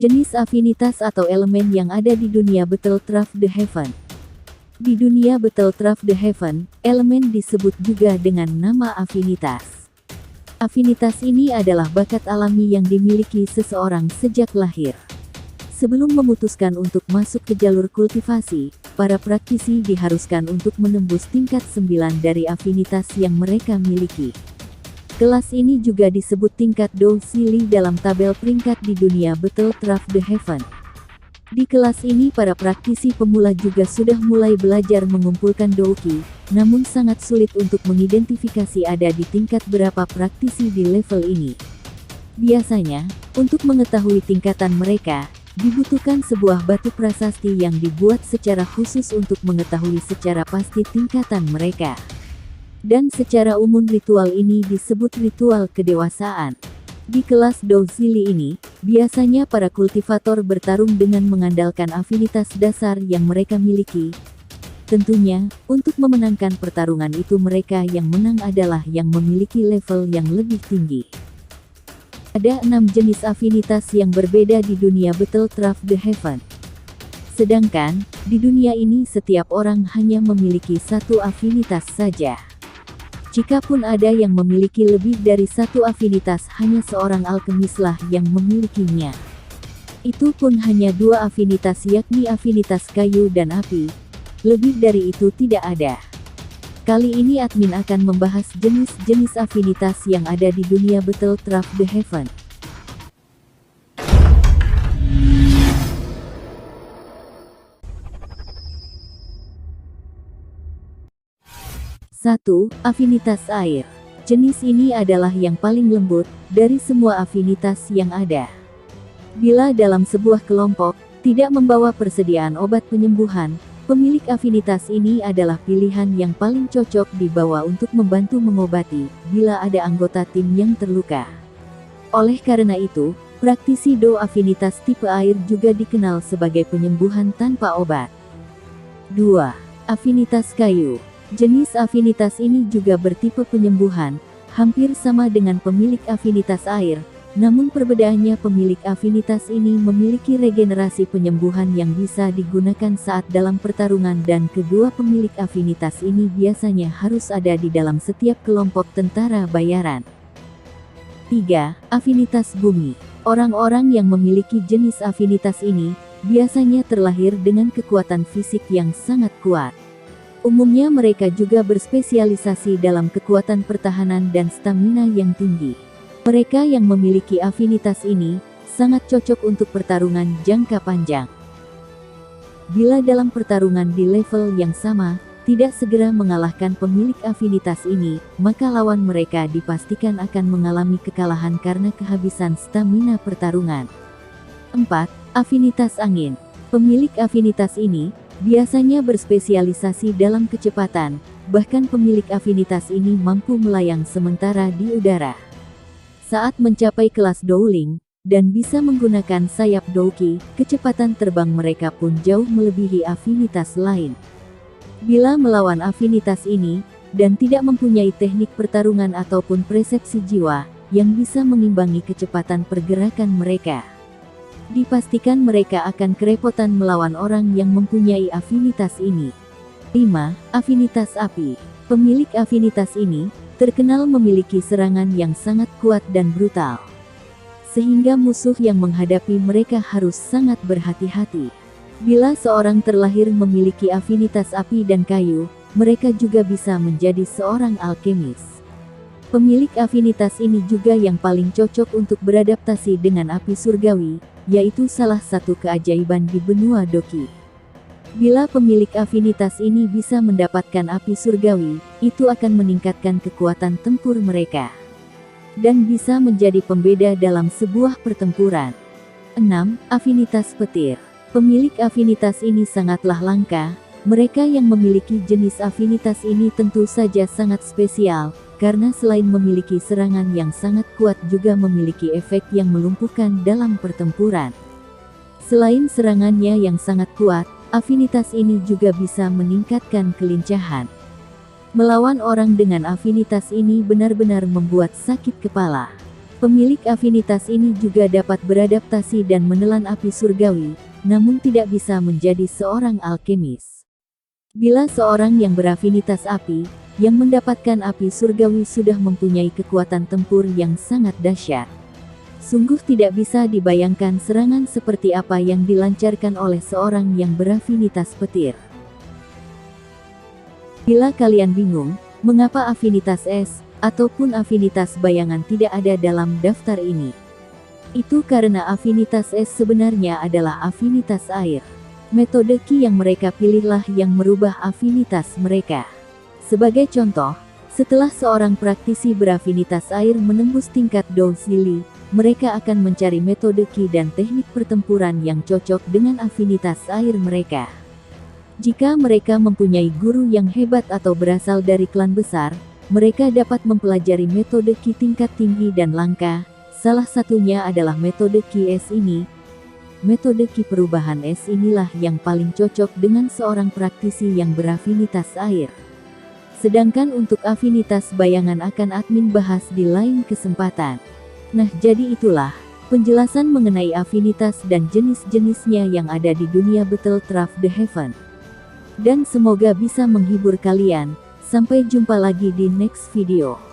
Jenis afinitas atau elemen yang ada di dunia Battlecraft The Haven. Di dunia Battlecraft The Haven, elemen disebut juga dengan nama afinitas. Afinitas ini adalah bakat alami yang dimiliki seseorang sejak lahir. Sebelum memutuskan untuk masuk ke jalur kultivasi, para praktisi diharuskan untuk menembus tingkat 9 dari afinitas yang mereka miliki. Kelas ini juga disebut tingkat Dousili dalam tabel peringkat di dunia Battlecraft The Haven. Di kelas ini para praktisi pemula juga sudah mulai belajar mengumpulkan Douki, namun sangat sulit untuk mengidentifikasi ada di tingkat berapa praktisi di level ini. Biasanya, untuk mengetahui tingkatan mereka, dibutuhkan sebuah batu prasasti yang dibuat secara khusus untuk mengetahui secara pasti tingkatan mereka. Dan secara umum ritual ini disebut ritual kedewasaan. Di kelas Dousili ini, biasanya para kultivator bertarung dengan mengandalkan afinitas dasar yang mereka miliki. Tentunya, untuk memenangkan pertarungan itu mereka yang menang adalah yang memiliki level yang lebih tinggi. Ada 6 jenis afinitas yang berbeda di dunia Battlecraft The Haven. Sedangkan, di dunia ini setiap orang hanya memiliki satu afinitas saja. Jikapun ada yang memiliki lebih dari satu afinitas, hanya seorang alkemislah yang memilikinya. Itu pun hanya 2 afinitas, yakni afinitas kayu dan api. Lebih dari itu tidak ada. Kali ini admin akan membahas jenis-jenis afinitas yang ada di dunia Battlecraft The Haven. 1. Afinitas air. Jenis ini adalah yang paling lembut dari semua afinitas yang ada. Bila dalam sebuah kelompok tidak membawa persediaan obat penyembuhan, pemilik afinitas ini adalah pilihan yang paling cocok dibawa untuk membantu mengobati bila ada anggota tim yang terluka. Oleh karena itu, praktisi do afinitas tipe air juga dikenal sebagai penyembuhan tanpa obat. 2. Afinitas kayu. Jenis afinitas ini juga bertipe penyembuhan, hampir sama dengan pemilik afinitas air, namun perbedaannya pemilik afinitas ini memiliki regenerasi penyembuhan yang bisa digunakan saat dalam pertarungan dan kedua pemilik afinitas ini biasanya harus ada di dalam setiap kelompok tentara bayaran. 3. Afinitas bumi. Orang-orang yang memiliki jenis afinitas ini, biasanya terlahir dengan kekuatan fisik yang sangat kuat. Umumnya mereka juga berspesialisasi dalam kekuatan pertahanan dan stamina yang tinggi. Mereka yang memiliki afinitas ini, sangat cocok untuk pertarungan jangka panjang. Bila dalam pertarungan di level yang sama, tidak segera mengalahkan pemilik afinitas ini, maka lawan mereka dipastikan akan mengalami kekalahan karena kehabisan stamina pertarungan. 4. Afinitas angin. Pemilik afinitas ini biasanya berspesialisasi dalam kecepatan, bahkan pemilik afinitas ini mampu melayang sementara di udara. Saat mencapai kelas Douling, dan bisa menggunakan sayap Douki, kecepatan terbang mereka pun jauh melebihi afinitas lain. Bila melawan afinitas ini, dan tidak mempunyai teknik pertarungan ataupun persepsi jiwa, yang bisa mengimbangi kecepatan pergerakan mereka, dipastikan mereka akan kerepotan melawan orang yang mempunyai afinitas ini. 5. Afinitas api. Pemilik afinitas ini terkenal memiliki serangan yang sangat kuat dan brutal, sehingga musuh yang menghadapi mereka harus sangat berhati-hati. Bila seorang terlahir memiliki afinitas api dan kayu, mereka juga bisa menjadi seorang alkemis. Pemilik afinitas ini juga yang paling cocok untuk beradaptasi dengan api surgawi, yaitu salah satu keajaiban di benua Doki. Bila pemilik afinitas ini bisa mendapatkan api surgawi, itu akan meningkatkan kekuatan tempur mereka, dan bisa menjadi pembeda dalam sebuah pertempuran. 6. Afinitas petir. Pemilik afinitas ini sangatlah langka. Mereka yang memiliki jenis afinitas ini tentu saja sangat spesial, karena selain memiliki serangan yang sangat kuat juga memiliki efek yang melumpuhkan dalam pertempuran. Selain serangannya yang sangat kuat, afinitas ini juga bisa meningkatkan kelincahan. Melawan orang dengan afinitas ini benar-benar membuat sakit kepala. Pemilik afinitas ini juga dapat beradaptasi dan menelan api surgawi, namun tidak bisa menjadi seorang alkemis. Bila seorang yang berafinitas api, yang mendapatkan api surgawi sudah mempunyai kekuatan tempur yang sangat dahsyat. Sungguh tidak bisa dibayangkan serangan seperti apa yang dilancarkan oleh seorang yang berafinitas petir. Bila kalian bingung, mengapa afinitas es, ataupun afinitas bayangan tidak ada dalam daftar ini? Itu karena afinitas es sebenarnya adalah afinitas air. Metode Qi yang mereka pilihlah yang merubah afinitas mereka. Sebagai contoh, setelah seorang praktisi berafinitas air menembus tingkat Douzili, mereka akan mencari metode Qi dan teknik pertempuran yang cocok dengan afinitas air mereka. Jika mereka mempunyai guru yang hebat atau berasal dari klan besar, mereka dapat mempelajari metode Qi tingkat tinggi dan langka. Salah satunya adalah metode Qi es ini. Metode Qi perubahan es inilah yang paling cocok dengan seorang praktisi yang berafinitas air. Sedangkan untuk afinitas bayangan akan admin bahas di lain kesempatan. Nah, jadi itulah penjelasan mengenai afinitas dan jenis-jenisnya yang ada di dunia Battlefield The Heaven. Dan semoga bisa menghibur kalian. Sampai jumpa lagi di next video.